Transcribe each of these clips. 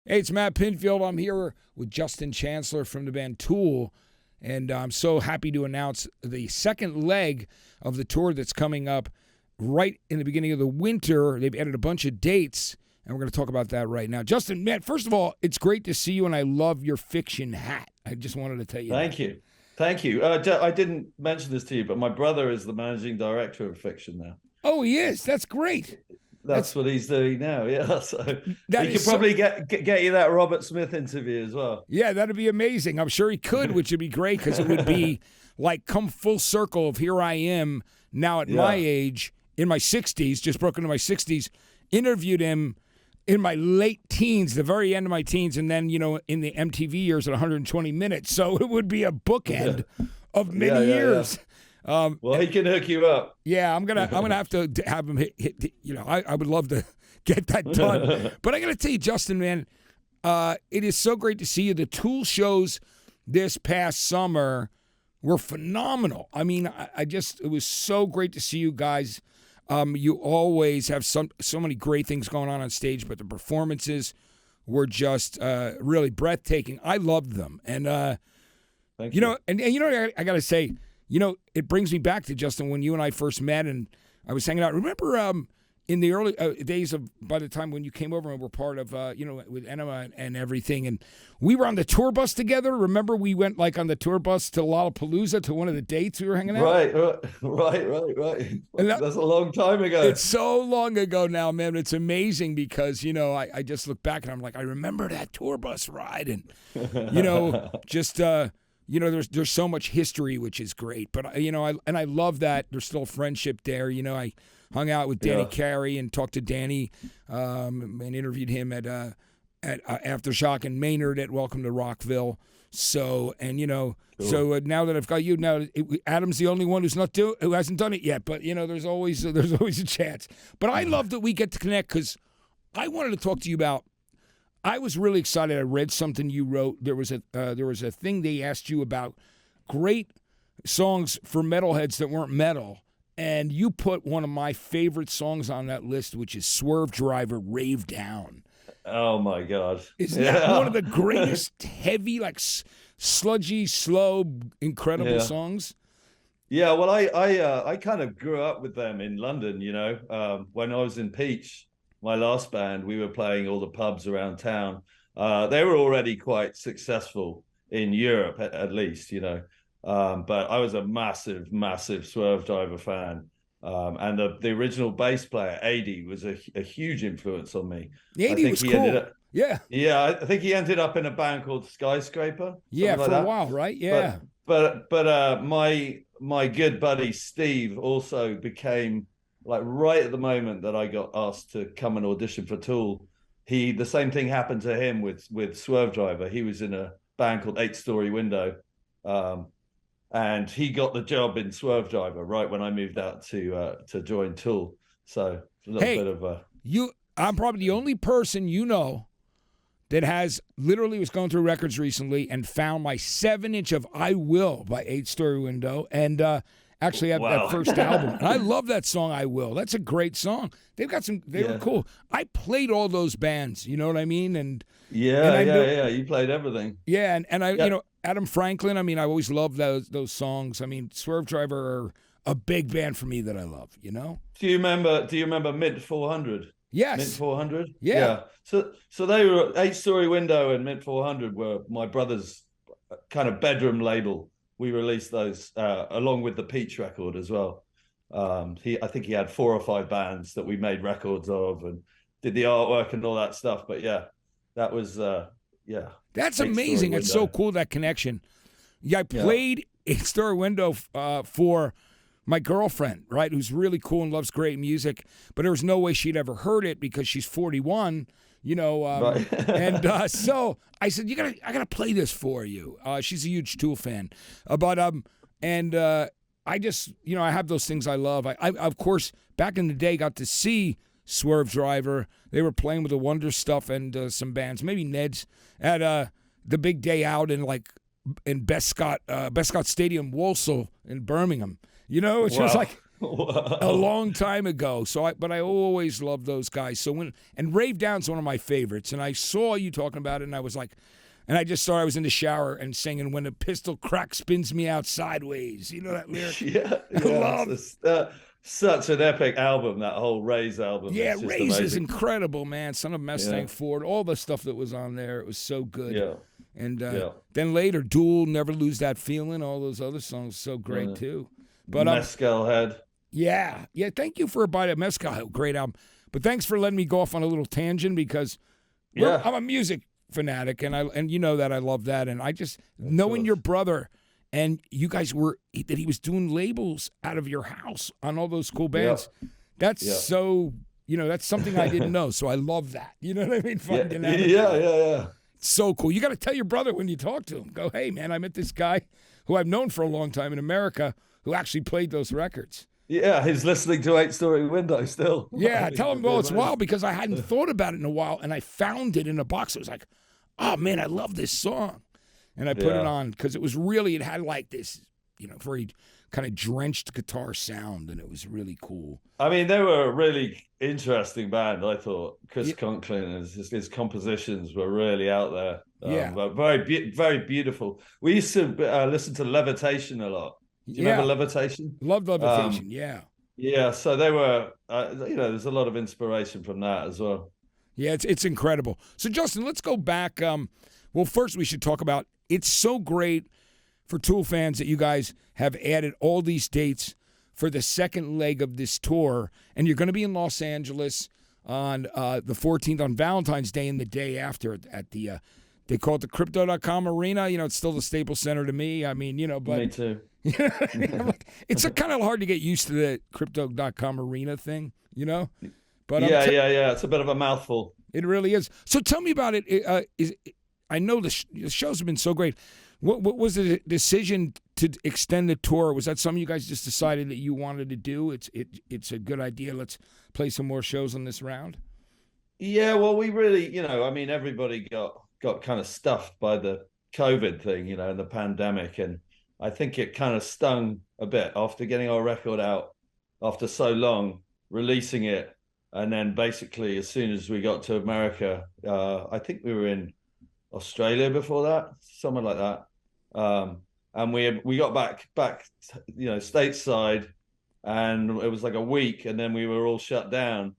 Hey, it's Matt Pinfield. I'm here with Justin Chancellor from the band Tool, and I'm so happy to announce the second leg of the tour that's coming up right in the beginning of the winter. They've added a bunch of dates, and we're going to talk about that right now. Justin, Matt, first of all, it's great to see you, and I love your Fiction hat. I just wanted to tell you Thank you. Thank you. I didn't mention this to you, but my brother is the managing director of Fiction now. Oh, he is? That's great. That's what he's doing now. Yeah, so that he could probably get you that Robert Smith interview as well. Yeah, that'd be amazing. I'm sure he could, which would be great because it would be like come full circle of here I am now at my age, in my 60s, just broke into my 60s, interviewed him in my late teens, the very end of my teens, and then, in the MTV years at 120 minutes. So it would be a bookend of many years. Well, he can hook you up. Yeah, I'm gonna have to have him hit I would love to get that done. But I gotta tell you, Justin, man, it is so great to see you. The Tool shows this past summer were phenomenal. I mean, it was so great to see you guys. You always have so many great things going on stage, but the performances were just really breathtaking. I loved them, and Thank you. I gotta say. It brings me back to, Justin, when you and I first met and I was hanging out. Remember in the early days by the time when you came over and were part of, with Enema and everything, and we were on the tour bus together. Remember we went on the tour bus to Lollapalooza to one of the dates we were hanging out? Right. That's a long time ago. It's so long ago now, man. It's amazing because, I just look back and I'm like, I remember that tour bus ride and, there's so much history, which is great. But I love that there's still friendship there. I hung out with Danny Carey and talked to Danny, and interviewed him at Aftershock and Maynard at Welcome to Rockville. So cool. So now that I've got you, Adam's the only one who hasn't done it yet. But there's always a chance. But I love that we get to connect because I wanted to talk to you about. I was really excited. I read something you wrote. There was a thing they asked you about great songs for metalheads that weren't metal, and you put one of my favorite songs on that list, which is Swerve Driver, Rave Down. Oh my God! Isn't that one of the greatest heavy, sludgy, slow, incredible songs? Yeah. Well, I kind of grew up with them in London. When I was in Peach. My last band, we were playing all the pubs around town. They were already quite successful in Europe, at least, but I was a massive, massive Swerve Driver fan. And the original bass player, Adi, was a huge influence on me. Adi was cool. Yeah, I think he ended up in a band called Skyscraper. Yeah, for a while, right? Yeah. But my good buddy Steve also became, right at the moment that I got asked to come and audition for Tool, the same thing happened to him with Swerve Driver. He was in a band called 8 Story Window, and he got the job in Swerve Driver right when I moved out to join Tool. So a little bit of I'm probably the only person that literally was going through records recently and found my 7-inch of I Will by 8 Story Window, and actually have that first album. And I love that song, I Will. That's a great song. They've got they were cool. I played all those bands, you know what I mean? And you played everything. Yeah, and Adam Franklin, I always loved those songs. Swerve Driver are a big band for me that I love, Do you remember Mint 400? Yes. Mint 400? Yeah. So they were 8 Story Window and Mint 400 were my brother's kind of bedroom label. We released those along with the Peach record as well. I think he had 4 or 5 bands that we made records of and did the artwork and all that stuff. But that was That's amazing. It's so cool, that connection. Yeah, I played 8 Story Window for my girlfriend, right, who's really cool and loves great music, but there was no way she'd ever heard it because she's 41. Right. And so I said, I gotta play this for you. She's a huge Tool fan, but I just, I have those things I love. I of course back in the day got to see Swerve Driver. They were playing with the Wonder Stuff and some bands, maybe Ned's, at the big day out in Bescott Stadium, Walsall in Birmingham. It's just a long time ago. But I always loved those guys. So and Rave Down's one of my favorites. And I saw you talking about it, and I was like, and I just saw I was in the shower and singing "When a Pistol Crack Spins Me Out Sideways." You know that lyric? Yeah, such an epic album. That whole Ray's album. Yeah, Ray's is incredible, man. Son of Mustang Ford, all the stuff that was on there, it was so good. Yeah. And then later, Duel, Never Lose That Feeling, all those other songs, so great too. But Mescal Head. Yeah. Thank you for a bite of Mescal. Great album. But thanks for letting me go off on a little tangent because I'm a music fanatic, and you know that I love that, and I just knowing your brother, and you guys that he was doing labels out of your house on all those cool bands. That's so that's something I didn't know. So I love that. You know what I mean? Finding out. Yeah. So cool. You got to tell your brother when you talk to him. Go, hey man, I met this guy who I've known for a long time in America who actually played those records. Yeah, he's listening to 8-Story Window still. Yeah, tell him, well, it's wild because I hadn't thought about it in a while, and I found it in a box. It was like, oh, man, I love this song. And I put it on because it had like this, very kind of drenched guitar sound, and it was really cool. I mean, they were a really interesting band, I thought. Chris Conklin, his compositions were really out there. But very beautiful. We used to listen to Levitation a lot. Do you remember Levitation? Loved Levitation, Yeah, so they were, there's a lot of inspiration from that as well. Yeah, it's incredible. So, Justin, let's go back. Well, first we should talk about, it's so great for Tool fans that you guys have added all these dates for the second leg of this tour, and you're going to be in Los Angeles on the 14th on Valentine's Day and the day after at the, they call it the Crypto.com Arena. It's still the Staples Center to me. I mean, but... Me too. It's kind of hard to get used to the Crypto.com Arena thing, But yeah. It's a bit of a mouthful. It really is. So tell me about it. I know the shows have been so great. What was the decision to extend the tour? Was that something you guys just decided that you wanted to do? It's a good idea. Let's play some more shows on this round. Yeah, well, we really, everybody got kind of stuffed by the COVID thing, and the pandemic, and I think it kind of stung a bit after getting our record out after so long, releasing it. And then basically, as soon as we got to America, I think we were in Australia before that, somewhere like that. And we got back, stateside, and it was like a week, and then we were all shut down.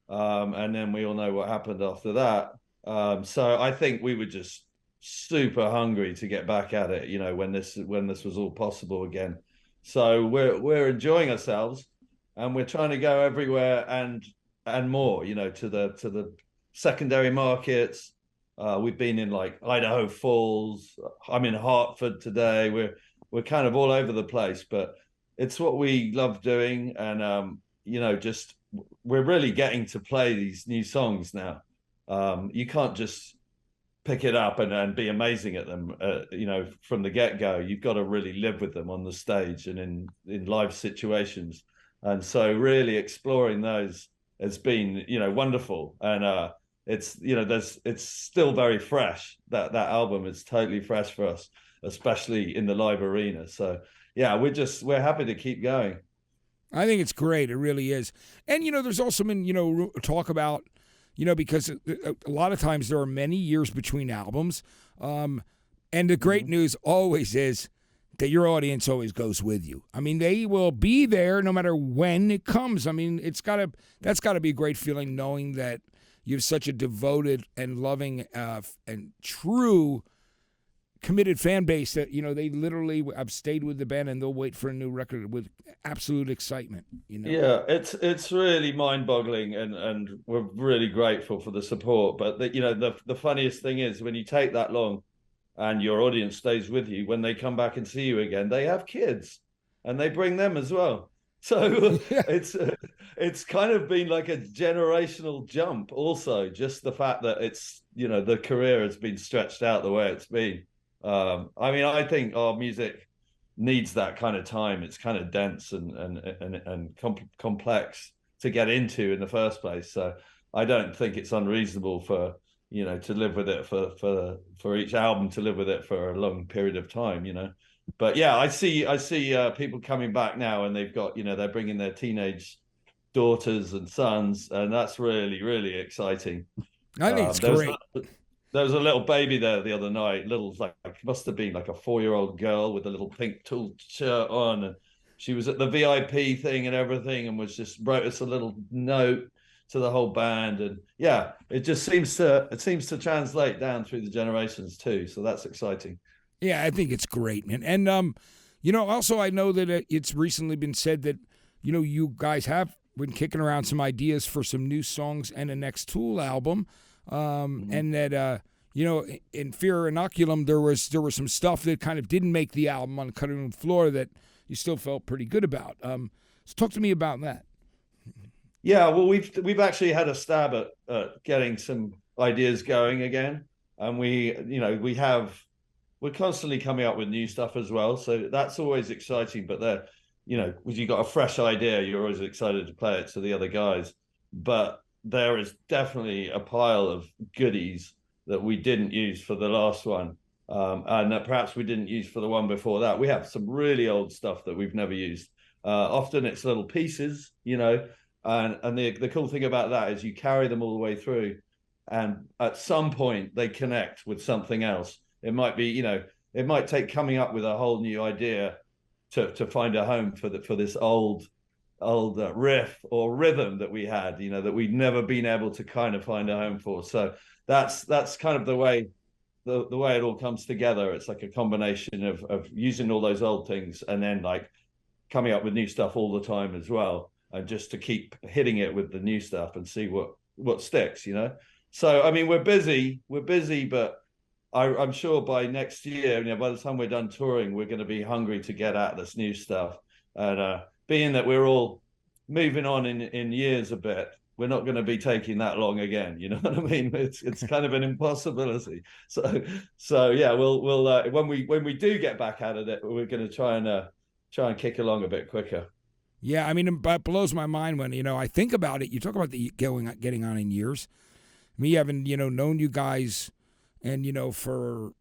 And then we all know what happened after that. So I think we were just super hungry to get back at it, when this was all possible again. So we're enjoying ourselves, and we're trying to go everywhere and more, to the secondary markets. We've been in like Idaho Falls. I'm in Hartford today. We're kind of all over the place, but it's what we love doing, and just we're really getting to play these new songs now. You can't just pick it up and be amazing at them, from the get-go. You've got to really live with them on the stage and in live situations. And so really exploring those has been, wonderful. And it's still very fresh. That album is totally fresh for us, especially in the live arena. So yeah, we're happy to keep going. I think it's great. It really is. And, there's also been, talk about, because a lot of times there are many years between albums. And the great news always is that your audience always goes with you. I mean, they will be there no matter when it comes. I mean, that's got to be a great feeling knowing that you have such a devoted and loving and true committed fan base that, they literally have stayed with the band and they'll wait for a new record with absolute excitement. Yeah, it's really mind-boggling, and we're really grateful for the support. But the funniest thing is when you take that long and your audience stays with you, when they come back and see you again, they have kids and they bring them as well. So it's kind of been like a generational jump also, just the fact that it's, the career has been stretched out the way it's been. I think our music needs that kind of time. It's kind of dense and complex to get into in the first place. So I don't think it's unreasonable for, to live with it for each album, to live with it for a long period of time, But yeah, I see people coming back now, and they've got, they're bringing their teenage daughters and sons, and that's really, really exciting. I think it's great. There was a little baby there the other night, little, like, must have been like a 4-year-old girl with a little pink tulle shirt on, and she was at the VIP thing and everything, and wrote us a little note to the whole band. And yeah, it seems to translate down through the generations too, so that's exciting. Yeah, I think it's great, man. And also I know that it's recently been said that you guys have been kicking around some ideas for some new songs and a next Tool album. And that in Fear Inoculum there was some stuff that kind of didn't make the album on the cutting room floor that you still felt pretty good about. So talk to me about that. Yeah, well, we've actually had a stab at getting some ideas going again, and we're constantly coming up with new stuff as well. So that's always exciting. But when you got a fresh idea, you're always excited to play it to the other guys. But there is definitely a pile of goodies that we didn't use for the last one, and that perhaps we didn't use for the one before that. We have some really old stuff that we've never used. Often it's little pieces, and the cool thing about that is you carry them all the way through, and at some point they connect with something else. It might be, it might take coming up with a whole new idea to find a home for this old riff or rhythm that we had, that we'd never been able to kind of find a home for. So that's kind of the way it all comes together. It's like a combination of using all those old things and then like coming up with new stuff all the time as well, and just to keep hitting it with the new stuff and see what sticks. So I mean, we're busy, but I'm sure by next year, by the time we're done touring, we're going to be hungry to get at this new stuff. And being that we're all moving on in years a bit, we're not going to be taking that long again. You know what I mean? It's kind of an impossibility. So yeah, we'll when we do get back at it, we're going to try and kick along a bit quicker. Yeah, I mean, it blows my mind when I think about it. You talk about the getting on in years. Me having known you guys, and for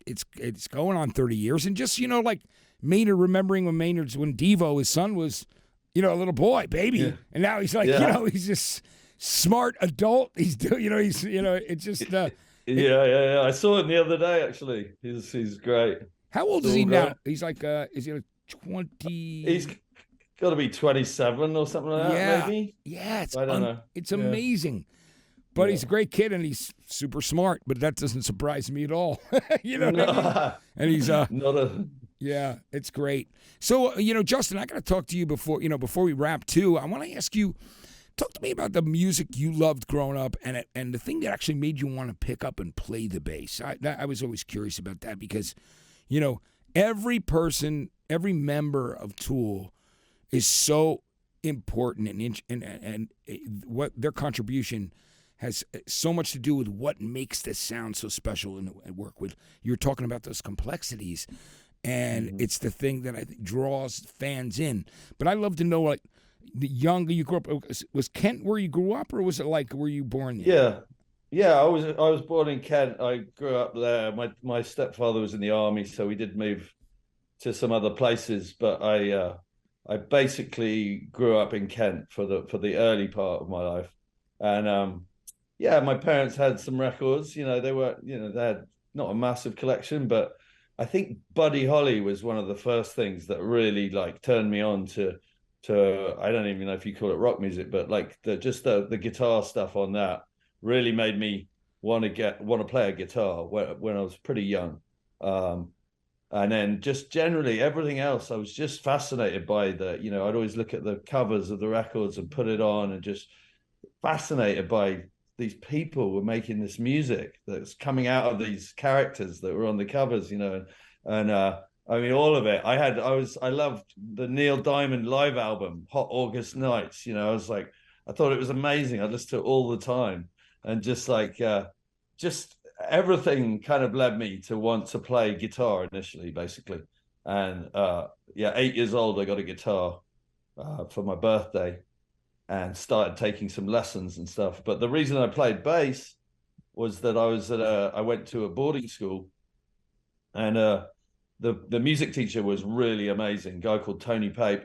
it's going on 30 years, and just like Maynard, remembering when Devo, his son, was a little boy, baby, yeah. And now he's like he's this smart adult. He's doing it's just yeah. I saw him the other day actually. He's great. How old is he now? He's like is he 20? He's got to be 27 or something like that, maybe. Yeah, I don't know. It's amazing. But he's a great kid, and he's super smart. But that doesn't surprise me at all. What I mean? And he's yeah, it's great. So Justin, I got to talk to you before we wrap too. I want to ask you, talk to me about the music you loved growing up, and the thing that actually made you want to pick up and play the bass. I was always curious about that because, every person, every member of Tool is so important, and what their contribution has so much to do with what makes this sound so special and work with. You're talking about those complexities, and it's the thing that I think draws fans in. But I'd love to know, like, the younger you grew up, was Kent where you grew up, or was it like where you born there? Yeah. I was born in Kent. I grew up there. My stepfather was in the army, so we did move to some other places. But I basically grew up in Kent for the early part of my life, and my parents had some records. They had not a massive collection, but I think Buddy Holly was one of the first things that really like turned me on to I don't even know if you call it rock music, but like the guitar stuff on that really made me want to play a guitar when I was pretty young. And then just generally everything else, I was just fascinated by I'd always look at the covers of the records and put it on, and just fascinated by these people were making this music that's coming out of these characters that were on the covers, and I mean, all of it. I loved the Neil Diamond live album, Hot August Nights. I thought it was amazing. I listened to it all the time, and just everything kind of led me to want to play guitar initially, basically. And 8 years old, I got a guitar for my birthday, and started taking some lessons and stuff. But the reason I played bass was that I went to a boarding school, and the music teacher was really amazing, a guy called Tony Pape.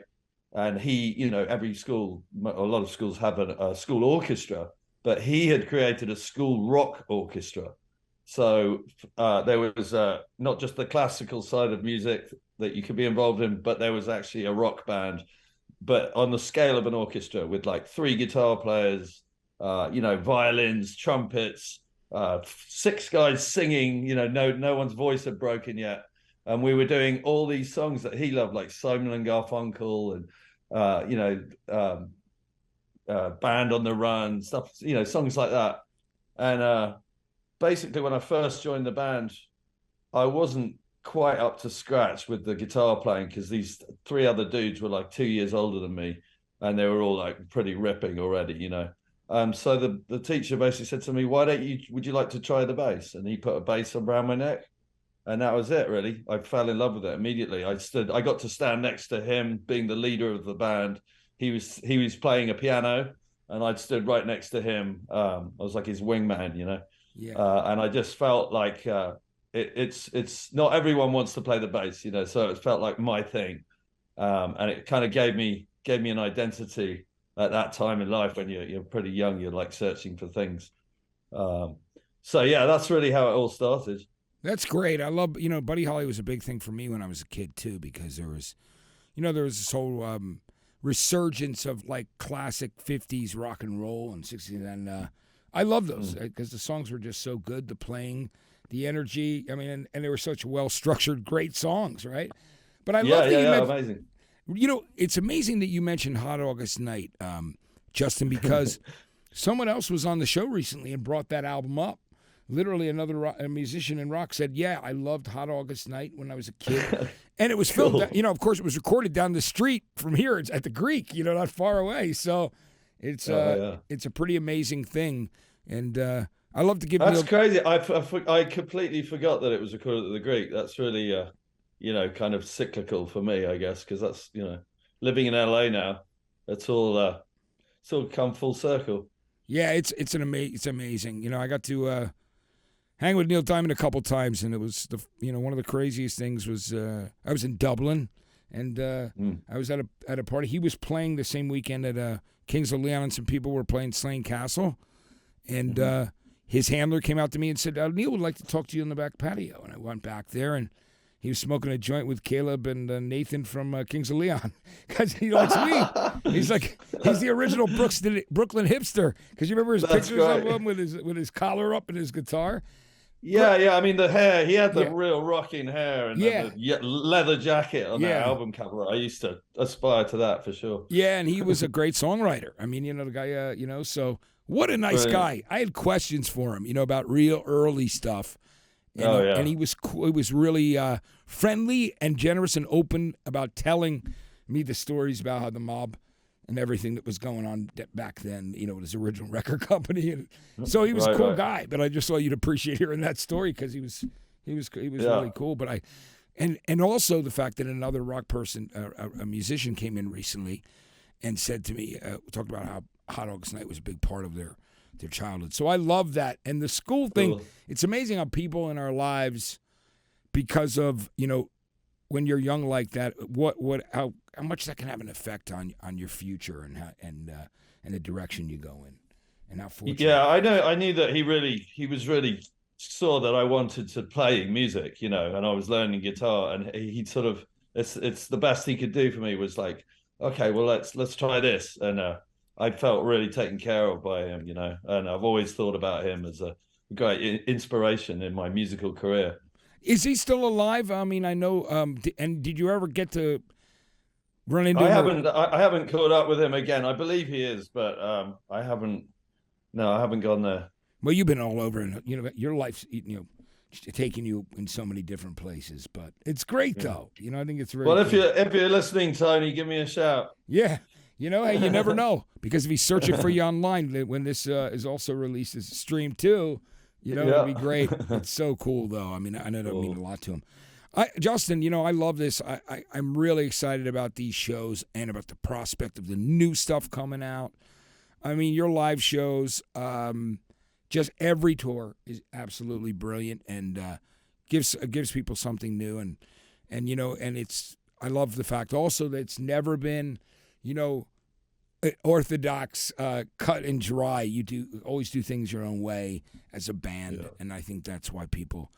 And he, every school, a lot of schools have a school orchestra, but he had created a school rock orchestra. So there was not just the classical side of music that you could be involved in, but there was actually a rock band, but on the scale of an orchestra with like 3 guitar players, violins, trumpets, 6 guys singing, no one's voice had broken yet. And we were doing all these songs that he loved, like Simon and Garfunkel and, Band on the Run, stuff, songs like that. And basically, when I first joined the band, I wasn't quite up to scratch with the guitar playing because these 3 other dudes were like 2 years older than me, and they were all like pretty ripping already, So the teacher basically said to me, would you like to try the bass? And he put a bass around my neck. And that was it, really. I fell in love with it immediately. I got to stand next to him, being the leader of the band. He was playing a piano, and I'd stood right next to him. I was like his wingman, Yeah. And I just felt like it's not everyone wants to play the bass, So it felt like my thing, and it kind of gave me an identity at that time in life when you're pretty young. You're like searching for things. So yeah, that's really how it all started. That's great. I love, Buddy Holly was a big thing for me when I was a kid too, because there was this whole resurgence of like classic 50s rock and roll and 60s. And I love those because the songs were just so good. The playing, the energy. I mean, and they were such well-structured, great songs, right? But I love that you mentioned, amazing. It's amazing that you mentioned Hot August Night, Justin, because someone else was on the show recently and brought that album up. Literally, a musician in rock said, "Yeah, I loved Hot August Night when I was a kid," and it was filmed. Cool. Of course, it was recorded down the street from here. It's at the Greek, not far away. So it's it's a pretty amazing thing, and I love to give. That's crazy. I completely forgot that it was recorded at the Greek. That's really kind of cyclical for me, I guess, because that's living in LA now. It's all come full circle. Yeah, it's amazing. I got to hang with Neil Diamond a couple times, and it was one of the craziest things was I was in Dublin, and I was at a party. He was playing the same weekend at Kings of Leon, and some people were playing Slane Castle, and his handler came out to me and said, "Neil would like to talk to you in the back patio." And I went back there, and he was smoking a joint with Caleb and Nathan from Kings of Leon because he likes me. He's the original Brooklyn hipster because you remember his pictures of him with his collar up and his guitar. Yeah. I mean, the hair. He had the real rocking hair and the leather jacket on that album cover. I used to aspire to that for sure. Yeah, and he was a great songwriter. I mean, the guy. So what a nice guy. I had questions for him, about real early stuff. And, and he was really friendly and generous and open about telling me the stories about how the mob and everything that was going on back then, with his original record company. And so he was a cool guy, but I just thought you'd appreciate hearing that story because he was really cool. But and also the fact that another rock person, a musician, came in recently and said to me, talked about how Hot August Night was a big part of their childhood. So I love that. And the school thing, it's amazing how people in our lives, because of, when you're young like that, how much that can have an effect on your future and the direction you go in and how fortunate. Yeah, I knew that he was really saw that I wanted to play music, and I was learning guitar, and he sort of, it's the best he could do for me was like, okay, well, let's try this. And, I felt really taken care of by him, and I've always thought about him as a great inspiration in my musical career. Is he still alive? I mean, I know. And did you ever get to run into him? I haven't caught up with him again. I believe he is, but I haven't gone there. Well, you've been all over, and your life's taking you in so many different places. But it's great, though. I think it's very. Well, if you're listening, Tony, give me a shout. Yeah. Hey, you never know, because if he's searching for you online when this is also released as a stream too, it'd be great. It's so cool, though. I mean, I know that means a lot to him. Justin, I love this. I'm really excited about these shows and about the prospect of the new stuff coming out. I mean, your live shows, just every tour is absolutely brilliant and gives people something new. And and I love the fact also that it's never been, orthodox, cut and dry. You always do things your own way as a band, and I think that's why people,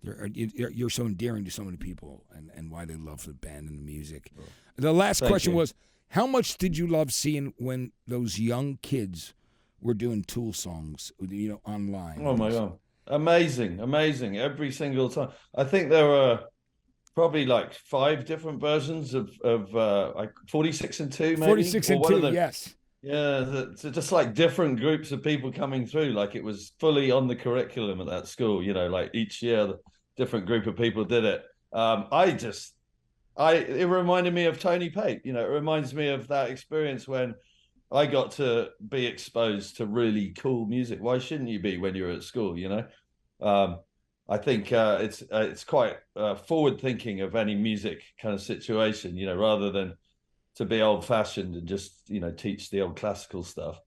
you're so endearing to so many people, and why they love the band and the music. Well, the last question was, how much did you love seeing when those young kids were doing Tool songs, online? Oh my God. Amazing. Every single time. I think there were probably like 5 different versions of like 46 and 2, maybe. 46 and 2, yes. Yeah, so just like different groups of people coming through, like it was fully on the curriculum at that school, like each year, the different group of people did it. It reminded me of Tony Pape, it reminds me of that experience when I got to be exposed to really cool music. Why shouldn't you be when you're at school, I think it's quite forward thinking of any music kind of situation, rather than to be old fashioned and just, teach the old classical stuff.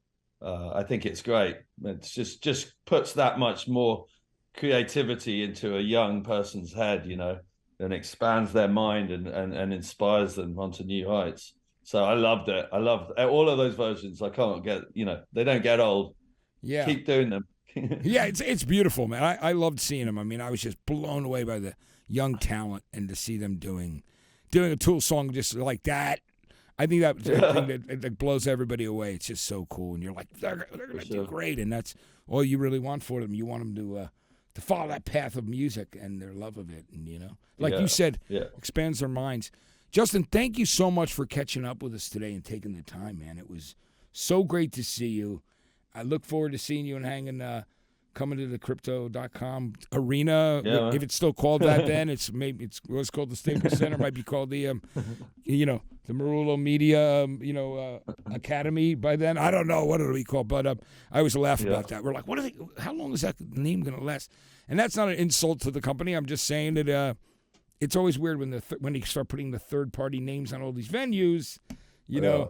I think it's great. It's just puts that much more creativity into a young person's head, and expands their mind and inspires them onto new heights. So I loved it. I loved all of those versions. I can't get, they don't get old. Yeah. Keep doing them. Yeah, it's beautiful, man. I loved seeing them. I mean, I was just blown away by the young talent, and to see them doing a Tool song just like that. I think that's the thing that blows everybody away. It's just so cool, and you're like, they're going to do great, and that's all you really want for them. You want them to follow that path of music and their love of it, and like you said, expands their minds. Justin, thank you so much for catching up with us today and taking the time, man. It was so great to see you. I look forward to seeing you and coming to the crypto.com arena. Yeah, if it's still called that, then it was called the Staples Center. Might be called the the Marullo Media Academy by then. I don't know what it'll be called, but I always laugh about that. We're like, how long is that name going to last? And that's not an insult to the company. I'm just saying that it's always weird when they start putting the third party names on all these venues, and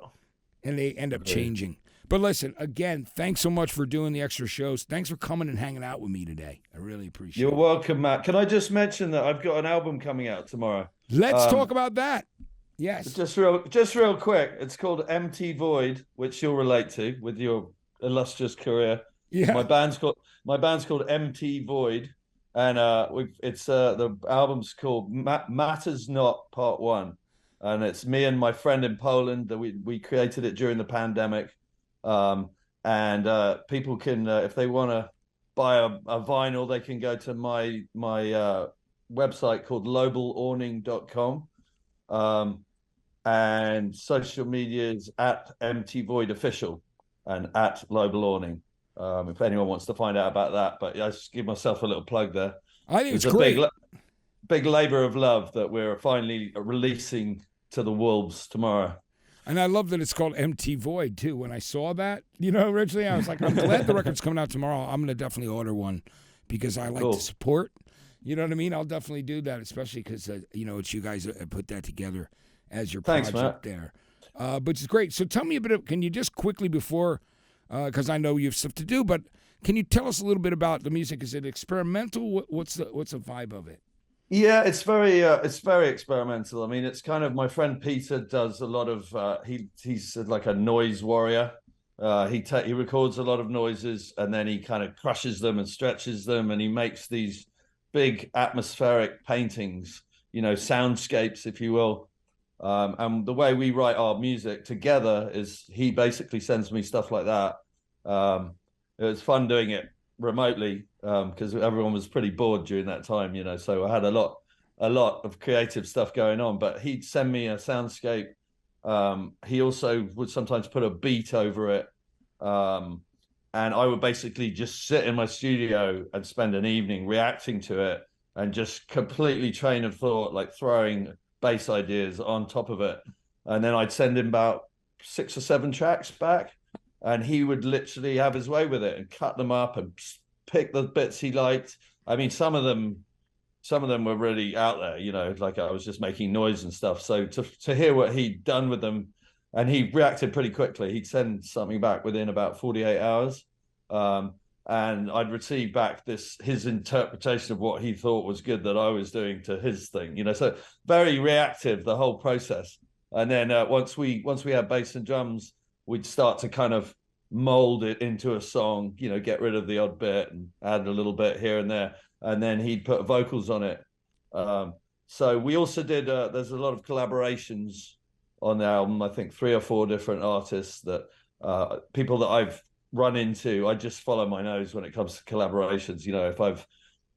they end up changing. But listen, again, thanks so much for doing the extra shows. Thanks for coming and hanging out with me today. I really appreciate it. You're welcome, Matt. Can I just mention that I've got an album coming out tomorrow? Let's talk about that. Yes. Just real quick. It's called Empty Void, which you'll relate to with your illustrious career. Yeah. My band's called Empty Void, and the album's called Matters Not Part 1, and it's me and my friend in Poland that we created it during the pandemic. And people can, if they want to buy a vinyl, they can go to my website called globalawning.com, and social media is at Empty Void Official and at Global Awning. If anyone wants to find out about that, but I just give myself a little plug there. I think it's great. Big labor of love that we're finally releasing to the wolves tomorrow. And I love that it's called Empty Void, too. When I saw that, originally I was like, I'm glad the record's coming out tomorrow. I'm going to definitely order one because I like to support. You know what I mean? I'll definitely do that, especially because, it's you guys that put that together as your project there. But it's great. So tell me a bit, can you just quickly before, because I know you have stuff to do, but can you tell us a little bit about the music? Is it experimental? What's the vibe of it? Yeah, it's very experimental. I mean, it's kind of, my friend Peter does a lot of he's like a noise warrior. He records a lot of noises and then he kind of crushes them and stretches them, and he makes these big atmospheric paintings, soundscapes, if you will. And the way we write our music together is he basically sends me stuff like that. It was fun doing it remotely because everyone was pretty bored during that time, so I had a lot of creative stuff going on, but he'd send me a soundscape. He also would sometimes put a beat over it, and I would basically just sit in my studio and spend an evening reacting to it and just completely train of thought, like throwing bass ideas on top of it, and then I'd send him about 6 or 7 tracks back, and he would literally have his way with it and cut them up and pick the bits he liked. I mean, some of them were really out there, like I was just making noise and stuff. So to hear what he'd done with them, and he reacted pretty quickly. He'd send something back within about 48 hours. And and I'd receive back his interpretation of what he thought was good that I was doing to his thing, you know. So very reactive, the whole process. And then once we had bass and drums, we'd start to kind of mold it into a song, you know, get rid of the odd bit and add a little bit here and there, and then he'd put vocals on it. So we also did there's a lot of collaborations on the album. I think 3 or 4 different artists that people that I've run into. I just follow my nose when it comes to collaborations. You know, if I've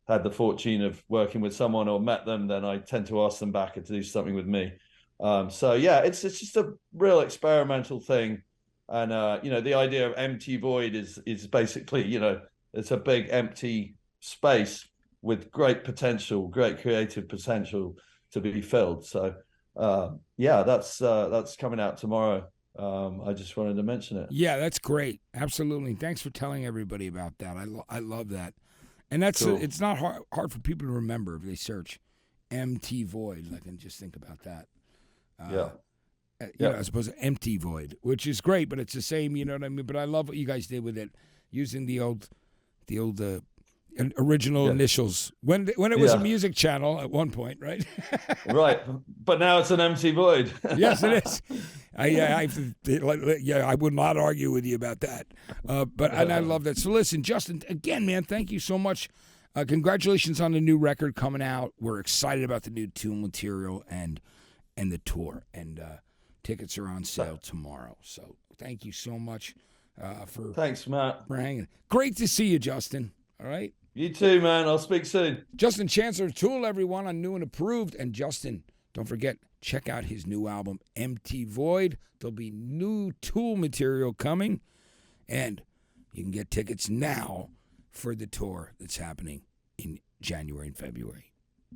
had the fortune of working with someone or met them, then I tend to ask them back to do something with me. So yeah, it's just a real experimental thing. And you know, the idea of empty void is basically, you know, it's a big empty space with great potential, great creative potential to be filled. So yeah, that's coming out tomorrow. I just wanted to mention it. Yeah, that's great. Absolutely. Thanks for telling everybody about that. I love that. And that's Cool. it's not hard for people to remember if they search MT Void. I can just think about that. You know, as opposed to Empty Void, which is great, but it's the same, you know what I mean? But I love what you guys did with it, using the old original initials when it was a music channel at one point, right? Right, but now it's an empty void. Yes, it is. I would not argue with you about that. And I love that. So listen, Justin, again, man, thank you so much. Congratulations on the new record coming out. We're excited about the new Tool material and the tour. And tickets are on sale tomorrow. So thank you so much Thanks, Matt. for hanging. Great to see you, Justin. All right. You too, man. I'll speak soon. Justin Chancellor, Tool, everyone, on New and Approved. And Justin, don't forget, check out his new album, Empty Void. There'll be new Tool material coming. And you can get tickets now for the tour that's happening in January and February.